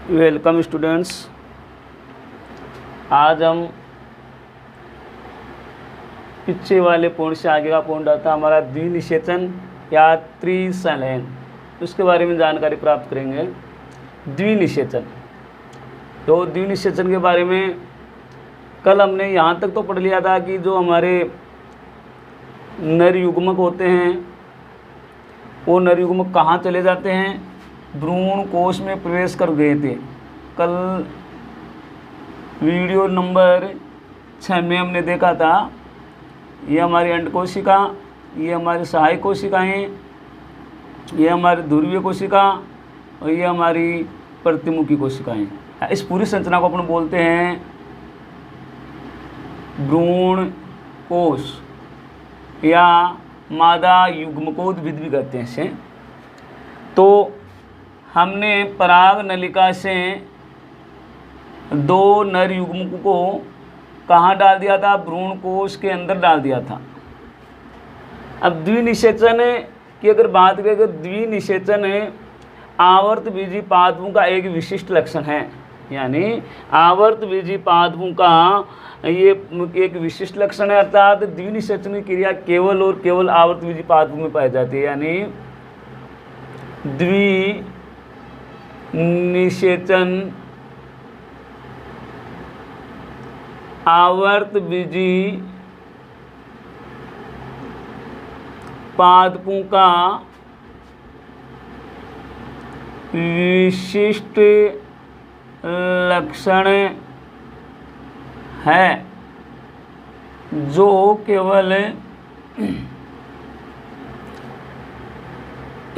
Welcome students. आज हम पीछे वाले पॉइंट से आगे का पॉइंट आता हमारा द्विनिषेचन या त्रिसंलयन, उसके बारे में जानकारी प्राप्त करेंगे। द्विनिषेचन, तो द्विनिषेचन के बारे में कल हमने यहाँ तक तो पढ़ लिया था कि जो हमारे नर युग्मक होते हैं वो नर युग्मक कहाँ चले जाते हैं, भ्रूण कोश में प्रवेश कर गए थे। कल वीडियो नंबर 6 में हमने देखा था, ये हमारी अंड कोशिका, ये हमारी सहायक कोशिकाएँ, ये हमारी ध्रुवीय कोशिका और ये हमारी प्रतिमुखी कोशिकाएँ। इस पूरी संरचना को अपन बोलते हैं भ्रूण कोश या मादा युग्मकोद्भिद भी कहते हैं इसे। तो हमने पराग नलिका से 2 नर युग्मकों को कहाँ डाल दिया था, भ्रूण कोश के अंदर डाल दिया था। अब द्विनिषेचन की अगर बात करें तो द्विनिषेचन आवर्त बीजी पादपों का एक विशिष्ट लक्षण है, यानी आवर्त बीजी पादपों का ये एक विशिष्ट लक्षण है। अर्थात द्विनिषेचन की क्रिया केवल और केवल आवर्त बीजी पादपों में पाई जाती है, यानी द्विनिषेचन आवर्त बीजी पादपों का विशिष्ट लक्षण है, जो केवल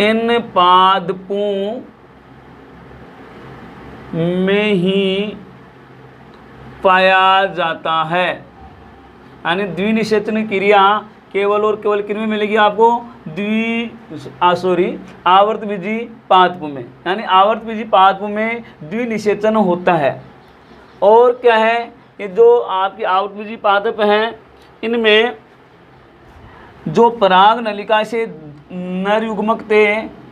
इन पादपों में ही पाया जाता है। यानी द्विनिषेचन क्रिया केवल और केवल किन में मिलेगी आपको, आवर्त बीजी पादपों में, यानी आवर्त बीजी पादपों में द्विनिषेचन होता है। और क्या है, ये जो आपकी आवर्त बीजी पादप हैं इनमें जो पराग नलिका से नर युग्मक थे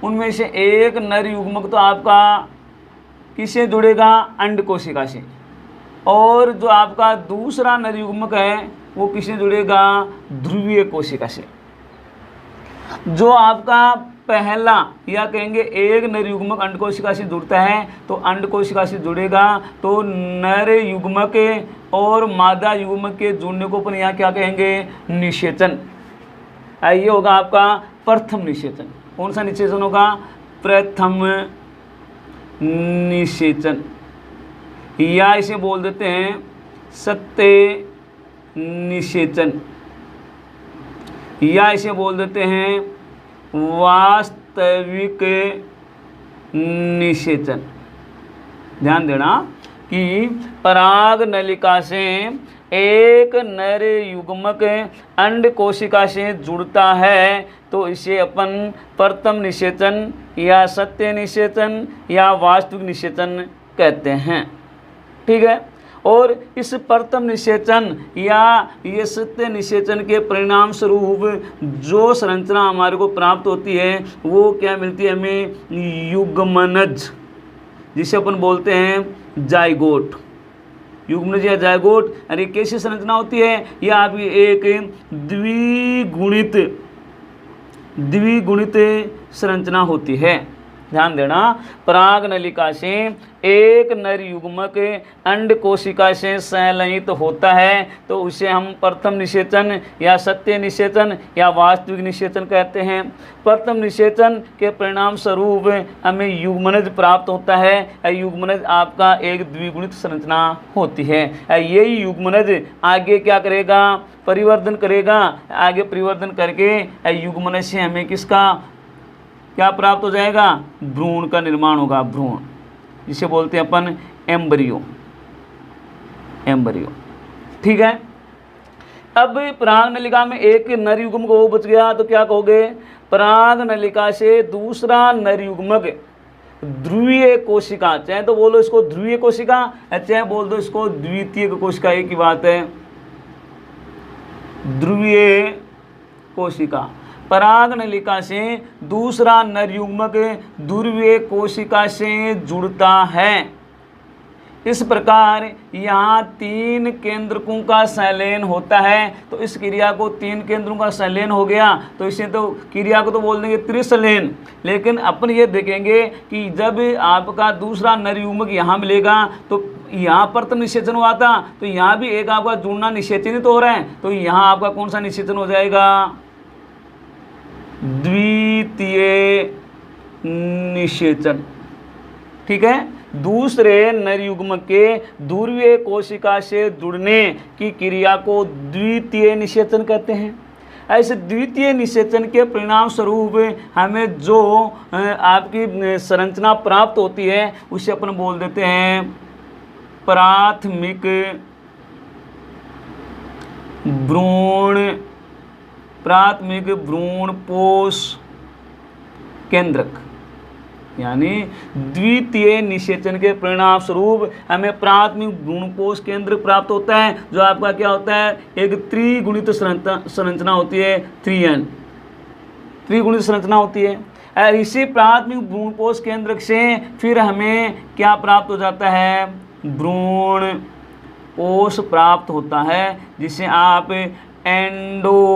उनमें से एक नर युग्मक तो आपका किससे जुड़ेगा, अंड कोशिका से, और जो आपका दूसरा नर युग्मक है वो किससे जुड़ेगा, ध्रुवीय कोशिका से। जो आपका पहला या कहेंगे एक नर युग्मक अंड कोशिका से जुड़ता है तो अंड कोशिका से जुड़ेगा, तो नर युग्मक और मादा युग्मक के जुड़ने को अपन यहाँ क्या कहेंगे, निषेचन। ये होगा आपका प्रथम निषेचन। कौन सा निषेचन होगा, प्रथम निषेचन, या इसे बोल देते हैं सत्य निषेचन, या इसे बोल देते हैं वास्तविक निषेचन। ध्यान देना कि पराग नलिका से एक नर युग्मक अंड कोशिका से जुड़ता है तो इसे अपन प्रथम निषेचन या सत्य निषेचन या वास्तविक निषेचन कहते हैं। ठीक है। और इस प्रथम निषेचन या ये सत्य निषेचन के परिणाम स्वरूप जो संरचना हमारे को प्राप्त होती है वो क्या मिलती है हमें, युग्मनज, जिसे अपन बोलते हैं जाइगोट। युग्मनज या जाइगोट, यानी कैसी संरचना होती है, यह आपकी एक द्विगुणित संरचना होती है। ध्यान देना, पराग नलिका से एक नर युग्मक अंड कोशिका से संलयित होता है तो उसे हम प्रथम निषेचन या सत्य निषेचन या वास्तविक निषेचन कहते हैं। प्रथम निषेचन के परिणाम स्वरूप हमें युग्मनज प्राप्त होता है। युग्मनज आपका एक द्विगुणित संरचना होती है। यही युग्मनज आगे क्या करेगा, परिवर्धन करेगा। आगे परिवर्धन करके युग्मनज से हमें किसका क्या प्राप्त हो जाएगा, भ्रूण का निर्माण होगा। भ्रूण जिसे बोलते हैं अपन एम्ब्रियो। ठीक है। अब पराग नलिका में एक नर युग्मक वो बच गया तो क्या कहोगे, पराग नलिका से दूसरा नर युग्मक ध्रुवीय कोशिका, चाहे तो बोलो इसको ध्रुवीय कोशिका, चाहे बोल दो इसको द्वितीय कोशिका, एक ही बात है, ध्रुवीय कोशिका। पराग नलिका से दूसरा नर युग्मक ध्रुवीय कोशिका से जुड़ता है इस प्रकार यहाँ 3 केंद्रकों का संलयन होता है। तो इस क्रिया को 3 केंद्रों का संलयन हो गया, तो इसे तो क्रिया को तो बोल देंगे त्रिसंलयन। लेकिन अपन ये देखेंगे कि जब आपका दूसरा नरयुग्मक यहाँ मिलेगा तो यहाँ प्रथम निषेचन हुआ था, तो यहाँ भी एक आपका जुड़ना निषेचनित हो रहा है, तो यहाँ आपका कौन सा निषेचन हो जाएगा? द्वितीय निषेचन। ठीक है, दूसरे नरयुग्मक के ध्रुवीय कोशिका से जुड़ने की क्रिया को द्वितीय निषेचन कहते हैं। ऐसे द्वितीय निषेचन के परिणाम स्वरूप हमें जो आपकी संरचना प्राप्त होती है उसे अपन बोल देते हैं प्राथमिक भ्रूण पोष केंद्रक। यानी द्वितीय निषेचन के परिणाम स्वरूप हमें प्राथमिक भ्रूणपोष केंद्र प्राप्त होता है, जो आपका क्या होता है? एक त्रिगुणित संरचना होती है, 3n त्रिगुणित संरचना होती है। और इसी प्राथमिक भ्रूणपोष केंद्र से फिर हमें क्या प्राप्त हो जाता है? भ्रूण कोश प्राप्त होता है, जिसे आप एंडोस्पर्म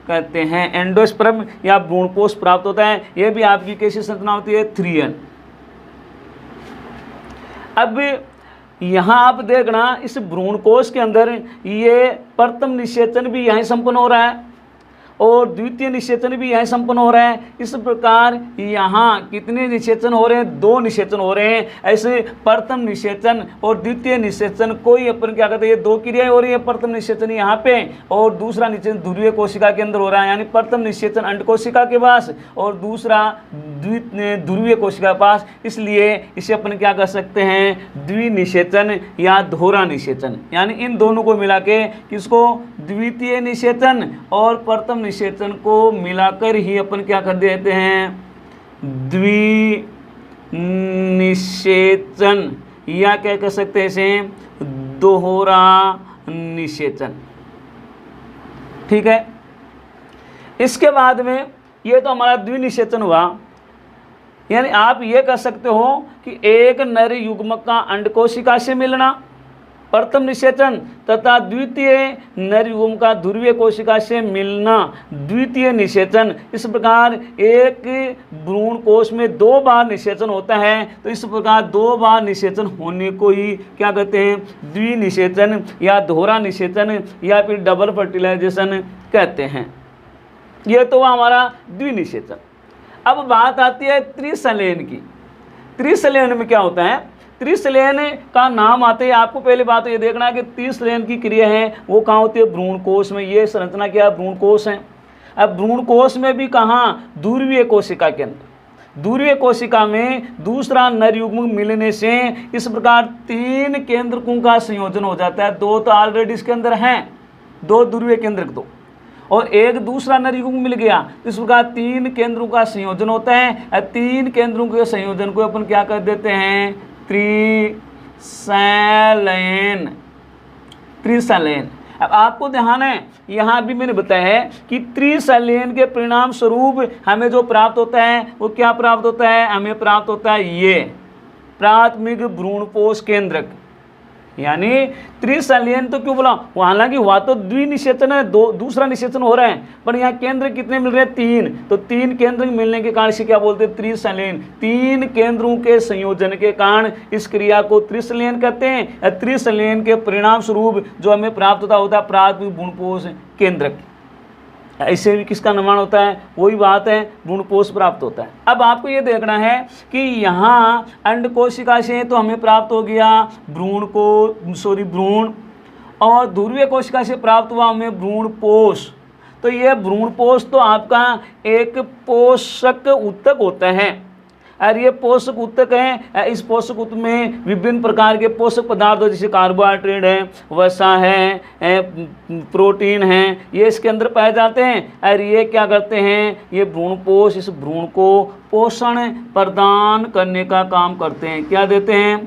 कहते हैं। एंडोस्पर्म या भ्रूणपोष प्राप्त होता है। यह भी आपकी कैसी संरचना होती है? 3n। अब यहाँ आप देखना, इस भ्रूणकोश के अंदर ये प्रथम निषेचन भी यहीं संपन्न हो रहा है और द्वितीय निषेचन भी यहीं संपन्न हो रहा है। इस प्रकार यहाँ कितने निषेचन हो रहे हैं? 2 निषेचन हो रहे हैं। ऐसे प्रथम निषेचन और द्वितीय निषेचन कोई अपन क्या कहते हैं? ये 2 क्रियाएं हो रही है। प्रथम निषेचन यहाँ पे और दूसरा निषेचन ध्रुवीय कोशिका के अंदर हो रहा है। यानी प्रथम निषेचन अंड कोशिका के पास और दूसरा ध्रुवीय कोशिका के पास। इसलिए इसे अपन क्या कर सकते हैं? द्विनिषेचन या दोहरा निषेचन। यानी इन दोनों को मिला के किसको? द्वितीय निषेचन और प्रथम निषेचन को मिलाकर ही अपन क्या कर देते हैं? द्विनिषेचन या क्या कह सकते हैं इसे? दोहरा निषेचन। ठीक है, इसके बाद में ये तो हमारा द्विनिषेचन हुआ। यानी आप ये कह सकते हो कि एक नर युग्मक का अंडकोशिका से मिलना प्रथम निषेचन तथा द्वितीय नर युग्म का ध्रुवीय कोशिका से मिलना द्वितीय निषेचन। इस प्रकार एक भ्रूण कोश में 2 बार निषेचन होता है, तो इस प्रकार 2 बार निषेचन होने को ही क्या कहते हैं? द्विनिषेचन या दोहरा निषेचन या फिर डबल फर्टिलाइजेशन कहते हैं। यह तो हमारा द्विनिषेचन। अब बात आती है त्रिसंलयन की। त्रिसंलयन में क्या होता है? त्रिसंलयन का नाम आते ही आपको पहले बात ये देखना है कि त्रिसंलयन की क्रिया है वो कहाँ होती है? भ्रूणकोश में। ये संरचना क्या है? भ्रूणकोश है। अब भ्रूणकोश में भी कहाँ? ध्रुवीय कोशिका के अंदर। ध्रुवीय कोशिका में दूसरा नर युग्म मिलने से इस प्रकार 3 केंद्रकों का संयोजन हो जाता है। 2 तो ऑलरेडी इसके अंदर हैं, 2 ध्रुवीय केंद्रक 2 और एक दूसरा नर युग्म मिल गया। इस प्रकार 3 केंद्रों का संयोजन होता है। 3 केंद्रों के संयोजन को अपन क्या कर देते हैं? त्रिसंलयन। त्रिसंलयन। अब आपको ध्यान है, यहाँ भी मैंने बताया है कि त्रिसंलयन के परिणाम स्वरूप हमें जो प्राप्त होता है वो क्या प्राप्त होता है? हमें प्राप्त होता है ये प्राथमिक भ्रूणपोष केंद्रक। यानी त्रिसंलयन तो क्यों बोला? हालांकि हुआ तो द्विनिषेचन है, दूसरा निषेचन हो रहा है, पर यहाँ केंद्र कितने मिल रहे हैं? 3। तो 3 केंद्र मिलने के कारण से क्या बोलते हैं? त्रिसंलयन। 3 केंद्रों के संयोजन के कारण इस क्रिया को त्रिसंलयन कहते हैं। त्रिसंलयन के परिणाम स्वरूप जो हमें प्राप्त होता है प्राथमिक भ्रूणपोष केंद्रक। ऐसे भी किसका निर्माण होता है? वही बात है, भ्रूणपोष प्राप्त होता है। अब आपको ये देखना है कि यहाँ अंडकोशिका से तो हमें प्राप्त हो गया भ्रूण और ध्रुवीय कोशिका से प्राप्त हुआ हमें भ्रूणपोष। तो ये भ्रूणपोष तो आपका एक पोषक ऊतक होता है और ये पोषक ऊतक है। इस पोषक ऊतक में विभिन्न प्रकार के पोषक पदार्थ जैसे कार्बोहाइड्रेट है, वसा है, प्रोटीन है, ये इसके अंदर पाए जाते हैं। और ये क्या करते हैं? ये भ्रूणपोष इस भ्रूण को पोषण प्रदान करने का काम करते हैं। क्या देते हैं?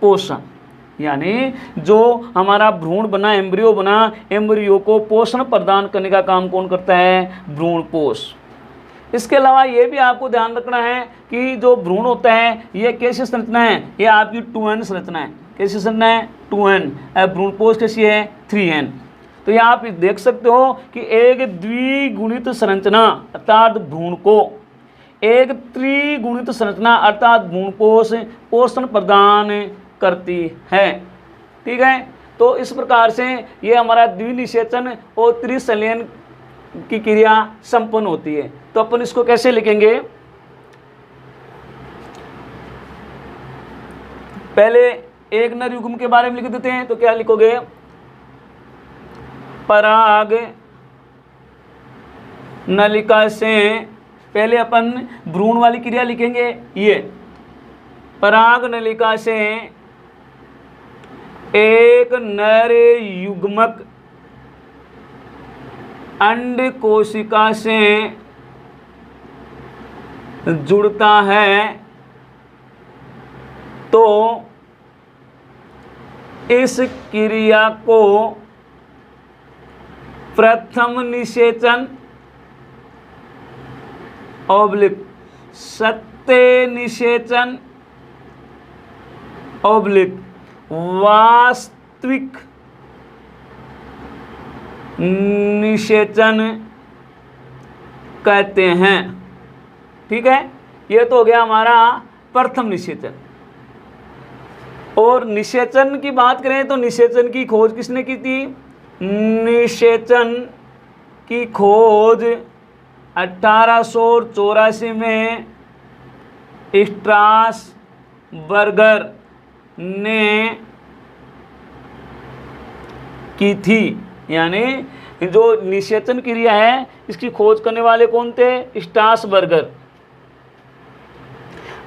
पोषण। यानी जो हमारा भ्रूण बना, एम्ब्रियो बना, एम्ब्रियो को पोषण प्रदान करने का काम कौन करता है? भ्रूणपोष। इसके अलावा ये भी आपको ध्यान रखना है कि जो भ्रूण होता है ये कैसी संरचना है, ये आपकी 2n संरचना है। कैसी संरचना है? 2n। भ्रूणपोष कैसी है? 3n। तो यहाँ आप देख सकते हो कि एक द्विगुणित संरचना अर्थात भ्रूण को एक त्रिगुणित संरचना अर्थात भ्रूणपोष पोषण प्रदान करती है। ठीक है, तो इस प्रकार से ये हमारा द्विनिषेचन और त्रिसंलयन की क्रिया संपन्न होती है। तो अपन इसको कैसे लिखेंगे? पहले एक नर युग्म के बारे में लिख देते हैं। तो क्या लिखोगे? पराग नलिका से, पहले अपन भ्रूण वाली क्रिया लिखेंगे। ये पराग नलिका से एक नर युग्मक अंड कोशिका से जुड़ता है तो इस क्रिया को प्रथम निषेचन ऑब्लिक सत्य निषेचन ऑब्लिक वास्तविक निषेचन कहते हैं। ठीक है, ये तो हो गया हमारा प्रथम निषेचन। और निषेचन की बात करें तो निषेचन की खोज किसने की थी? निषेचन की खोज 1884 में स्ट्रासबर्गर ने की थी। यानी जो निषेचन क्रिया है इसकी खोज करने वाले कौन थे? स्ट्रासबर्गर।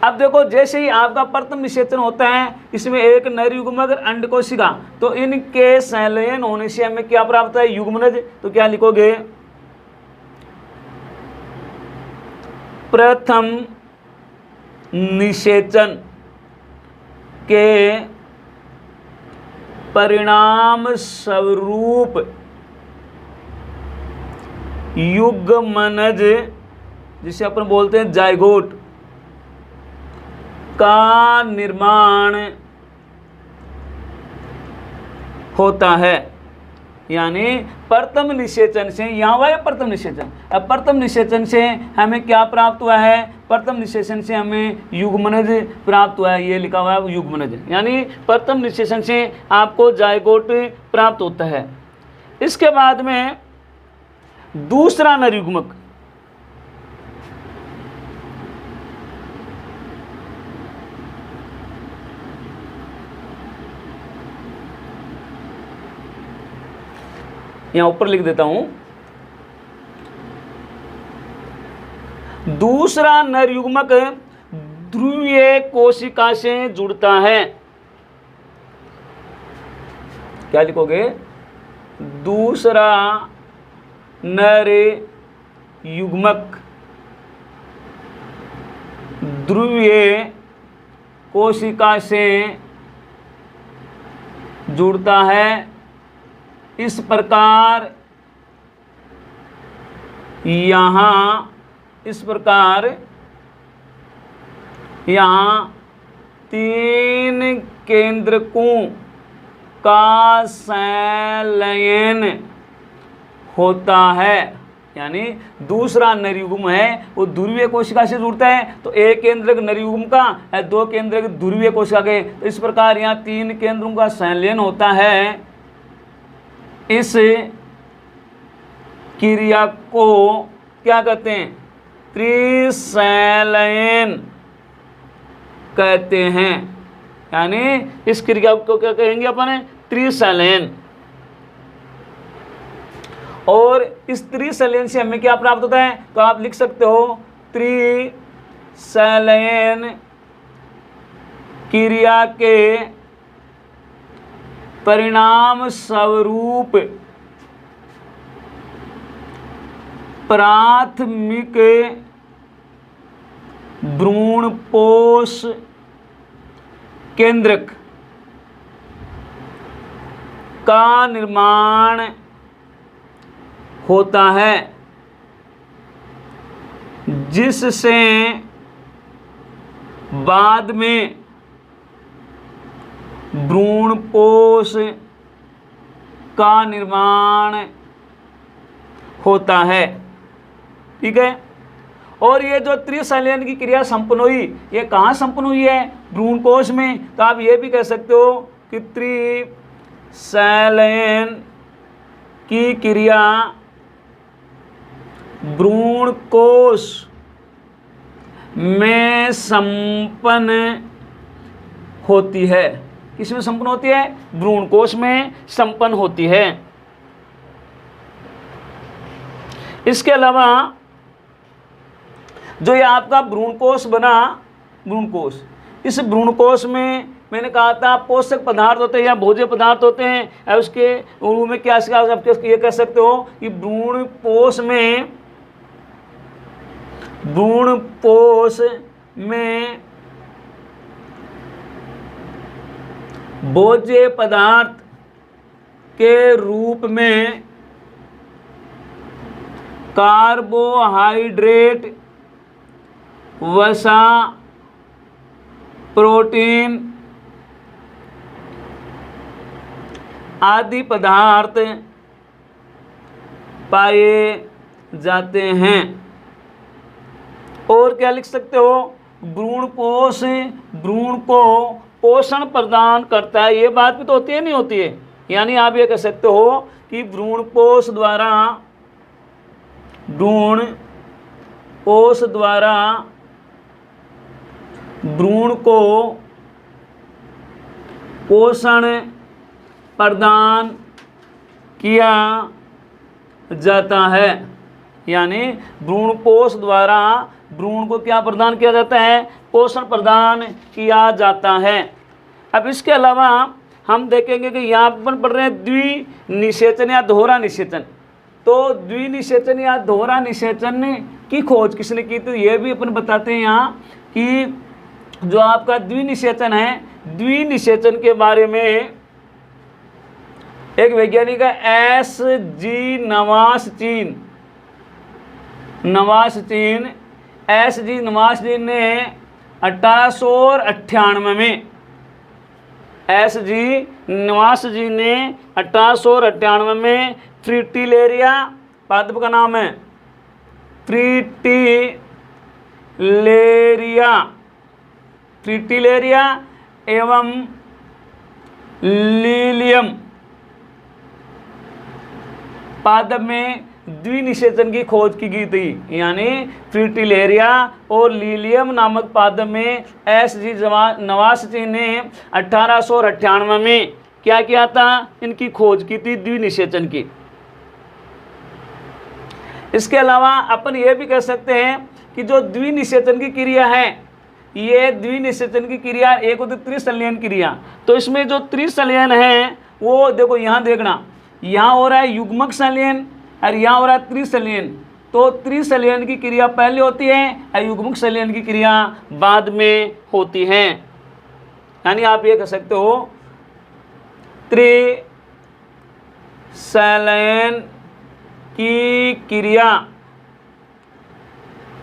अब देखो, जैसे ही आपका प्रथम निषेचन होता है इसमें एक नर युग्मक अंड कोशिका, तो इनके संलयन होने से हमें क्या प्राप्त है? युग्मनज। तो क्या लिखोगे? प्रथम निषेचन के परिणाम स्वरूप युग्मनज, जिसे अपन बोलते हैं जायगोट, का निर्माण होता है। यानी प्रथम निषेचन से, यहाँ हुआ है प्रथम निषेचन, अब प्रथम निषेचन से हमें क्या प्राप्त हुआ है? प्रथम निषेचन से हमें युग्मनज प्राप्त हुआ है। ये लिखा हुआ है युग्मनज, यानी प्रथम निषेचन से आपको जायगोट प्राप्त होता है। इसके बाद में दूसरा नर युग्मक, यहां ऊपर लिख देता हूं। दूसरा नर युग्मक ध्रुवीय कोशिका से जुड़ता है। क्या लिखोगे? दूसरा नर युग्मक ध्रुवीय कोशिका से जुड़ता है। इस प्रकार यहाँ तीन केंद्रकों का संलयन होता है। यानी दूसरा नर युग्म है वो ध्रुवीय कोशिका से जुड़ता है, तो एक केंद्रक नर युग्म का, दो केंद्रक ध्रुवीय कोशिका के। तो इस प्रकार यहाँ तीन केंद्रों का संलयन होता है। इस क्रिया को क्या कहते हैं? त्रिसंलयन कहते हैं। यानी इस क्रिया को क्या कहेंगे अपन? त्रिसंलयन। और इस त्रिसंलयन से हमें क्या प्राप्त होता है? तो आप लिख सकते हो त्रिसंलयन क्रिया के परिणाम स्वरूप प्राथमिक भ्रूणपोष केंद्रक का निर्माण होता है, जिससे बाद में भ्रूणपोष का निर्माण होता है। ठीक है। और ये जो त्रिसंलयन की क्रिया संपन्न हुई, ये कहाँ संपन्न हुई है? भ्रूणकोश में। तो आप ये भी कह सकते हो कि त्रिसंलयन की क्रिया भ्रूणकोश में संपन्न होती है। किसमें संपन्न होती है? भ्रूणकोश में संपन्न होती है। इसके अलावा जो ये आपका भ्रूणकोश बना, भ्रूणकोश, इस भ्रूणकोश में मैंने कहा था पोषक पदार्थ होते हैं या भोज्य पदार्थ होते हैं, और उसके रूप में क्या ये कह सकते हो कि भ्रूणपोष में भोज्य पदार्थ के रूप में कार्बोहाइड्रेट, वसा, प्रोटीन आदि पदार्थ पाए जाते हैं। और क्या लिख सकते हो? भ्रूणपोष भ्रूण को पोषण प्रदान करता है। ये बात भी तो होती है, नहीं होती है? यानी आप ये कह सकते हो कि भ्रूणपोष द्वारा भ्रूण को पोषण प्रदान किया जाता है। यानी भ्रूणपोष द्वारा भ्रूण को क्या प्रदान किया जाता है? पोषण प्रदान किया जाता है। अब इसके अलावा हम देखेंगे कि यहाँ पर पढ़ रहे हैं द्विनिषेचन या दोहरा निषेचन। तो द्विनिषेचन या दोहरा निषेचन की खोज किसने की? तो ये भी अपन बताते हैं यहाँ कि जो आपका द्विनिषेचन है, द्विनिषेचन के बारे में एक वैज्ञानिक है S.G. नवासचीन S.G. नवासचीन ने 1898 में S.G. नवासचीन ने 1898 में फ्रिटिलेरिया, पादप का नाम है फ्रिटिलेरिया एवं लीलियम पादप में द्विनिषेचन की खोज की गई थी। यानी फ्रिटिलेरिया और लीलियम नामक पादप में S.G. नवासचीन ने 1898 में क्या किया था? इनकी खोज की थी, द्विनिषेचन की। इसके अलावा अपन ये भी कह सकते हैं कि जो द्विनिषेचन की क्रिया है, ये द्विनिषेचन की क्रिया एक होती त्रिसंलयन क्रिया। तो इसमें जो त्रिसंलयन है वो देखो, यहाँ देखना, यहाँ हो रहा है युग्मक संलयन और यहाँ हो रहा है त्रिसंलयन। तो त्रिसंलयन की क्रिया पहले होती है और युग्मक संलयन की क्रिया बाद में होती है। यानी आप ये कह सकते हो त्रिसंलयन की क्रिया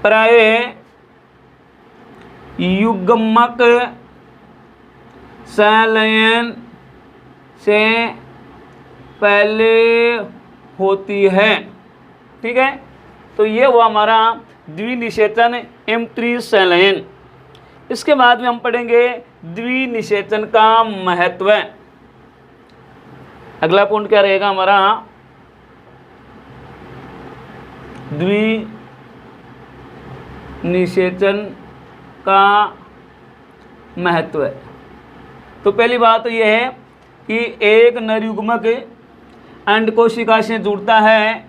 प्राय युग्मक संलयन से पहले होती है। ठीक है। तो ये हुआ हमारा द्विनिषेचन एवं त्रिसंलयन। इसके बाद में हम पढ़ेंगे द्विनिषेचन का महत्व। अगला पॉइंट क्या रहेगा हमारा? द्विनिषेचन का महत्व। तो पहली बात तो यह है कि एक नर युग्मक अंड कोशिका से जुड़ता है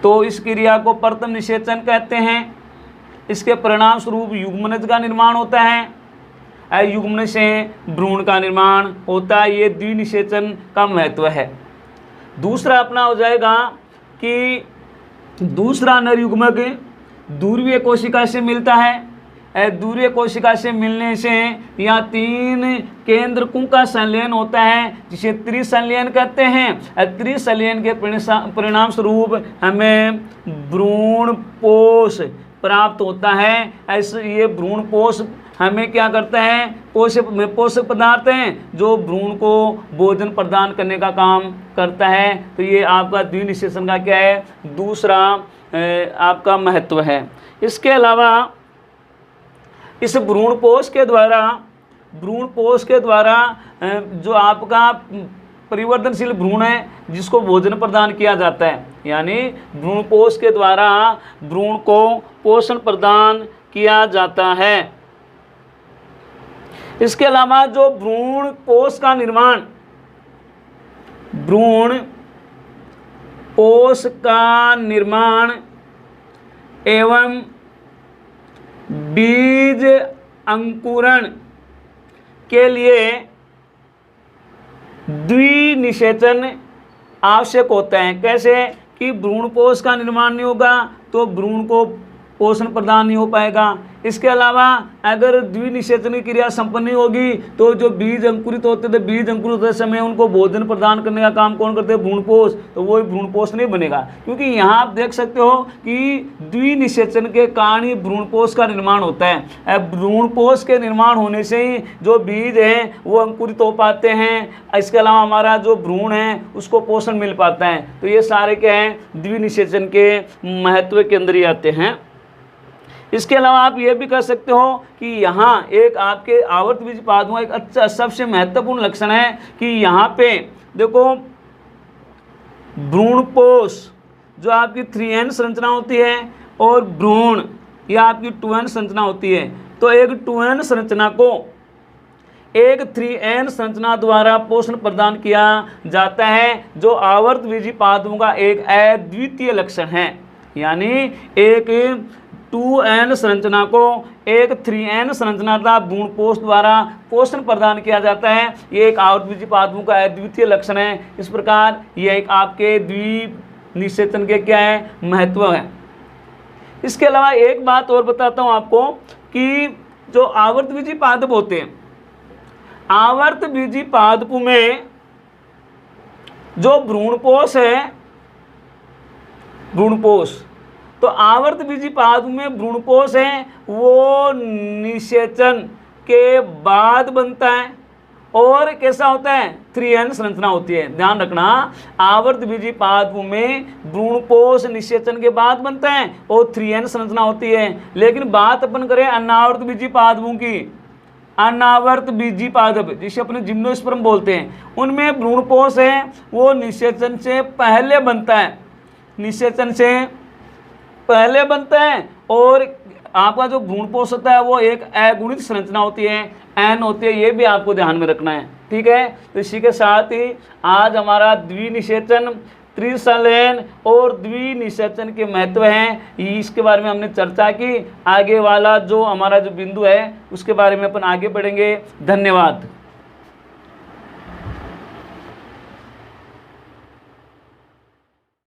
तो इस क्रिया को प्रथम निषेचन कहते हैं। इसके परिणाम स्वरूप युग्मनज का निर्माण होता है। युग्मनज से भ्रूण का निर्माण होता है। ये द्विनिषेचन का महत्व है। दूसरा अपना हो जाएगा कि दूसरा नर युग्मक ध्रुवीय कोशिका से मिलता है। दूरीय कोशिका से मिलने से या 3 केंद्रकों का संलयन होता है, जिसे त्रिसंलयन कहते हैं। त्रिसंलयन के परिणाम स्वरूप हमें भ्रूणपोष प्राप्त होता है। ऐसे ये भ्रूणपोष हमें क्या करता है, पोषक पदार्थ हैं जो भ्रूण को भोजन प्रदान करने का काम करता है। तो ये आपका द्विनिषेचन का क्या है, दूसरा आपका महत्व है। इसके अलावा इस भ्रूणपोष के द्वारा जो आपका परिवर्तनशील भ्रूण है जिसको भोजन प्रदान किया जाता है, यानी भ्रूणपोष के द्वारा भ्रूण को पोषण प्रदान किया जाता है। इसके अलावा जो भ्रूणपोष का निर्माण एवं बीज अंकुरण के लिए द्विनिषेचन आवश्यक होता है। कैसे कि भ्रूणपोष का निर्माण नहीं होगा तो भ्रूण को पोषण प्रदान नहीं हो पाएगा। इसके अलावा अगर द्विनिषेचन की क्रिया संपन्न नहीं होगी तो जो बीज अंकुरित होते थे, बीज अंकुरित होते समय उनको भोजन प्रदान करने का काम कौन करते हैं, भ्रूणपोष, तो वो भ्रूणपोष नहीं बनेगा। क्योंकि यहाँ आप देख सकते हो कि द्विनिषेचन के कारण ही भ्रूणपोष का निर्माण होता है। भ्रूणपोष के निर्माण होने से ही जो बीज हैं वो अंकुरित हो पाते हैं। इसके अलावा हमारा जो भ्रूण है उसको पोषण मिल पाता है। तो ये सारे क्या हैं, द्विनिषेचन के महत्व के अंदर ही आते हैं। इसके अलावा आप ये भी कर सकते हो कि यहाँ एक आपके आवर्तबीजी पादपों का एक अच्छा सबसे महत्वपूर्ण लक्षण है कि यहाँ पे देखो भ्रूणपोष जो आपकी 3n संरचना होती है और भ्रूण या आपकी 2n संरचना होती है। तो एक 2n संरचना को एक 3n संरचना द्वारा पोषण प्रदान किया जाता है, जो आवर्तबीजी पादपों का एक अद्वितीय लक्षण है। यानी एक 2n संरचना को एक 3n संरचना का भ्रूणपोष द्वारा पोषण प्रदान किया जाता है। ये एक आवर्तबीजी पादपों का अद्वितीय लक्षण है। इस प्रकार ये एक आपके द्विनिषेचन के क्या है, महत्व है। इसके अलावा एक बात और बताता हूँ आपको कि जो आवर्तबीजी पादप होते हैं, आवर्तबीजी पादपों में जो भ्रूणपोष है, भ्रूणपोष तो आवर्तबीजी पादप में भ्रूणपोष है वो निषेचन के बाद बनता है। और कैसा होता है, 3n संरचना होती है। ध्यान रखना, आवर्तबीजी पादपों में भ्रूणपोष निषेचन के बाद बनता है और 3n संरचना होती है। लेकिन बात अपन करें अनावर्तबीजी पादपों की, अनावर्तबीजी पादप जिसे अपने जिम्नोस्पर्म बोलते हैं, उनमें भ्रूणपोष है वो निषेचन से पहले बनता है, निषेचन से पहले बनता है। और आपका जो भ्रूणपोष होता है वो एक अगुणित संरचना होती है, n होती है। ये भी आपको ध्यान में रखना है, ठीक है। तो इसी के साथ ही आज हमारा द्विनिषेचन, त्रिसंलयन और द्विनिषेचन के महत्व हैं, इसके बारे में हमने चर्चा की। आगे वाला जो हमारा जो बिंदु है उसके बारे में अपन आगे बढ़ेंगे। धन्यवाद।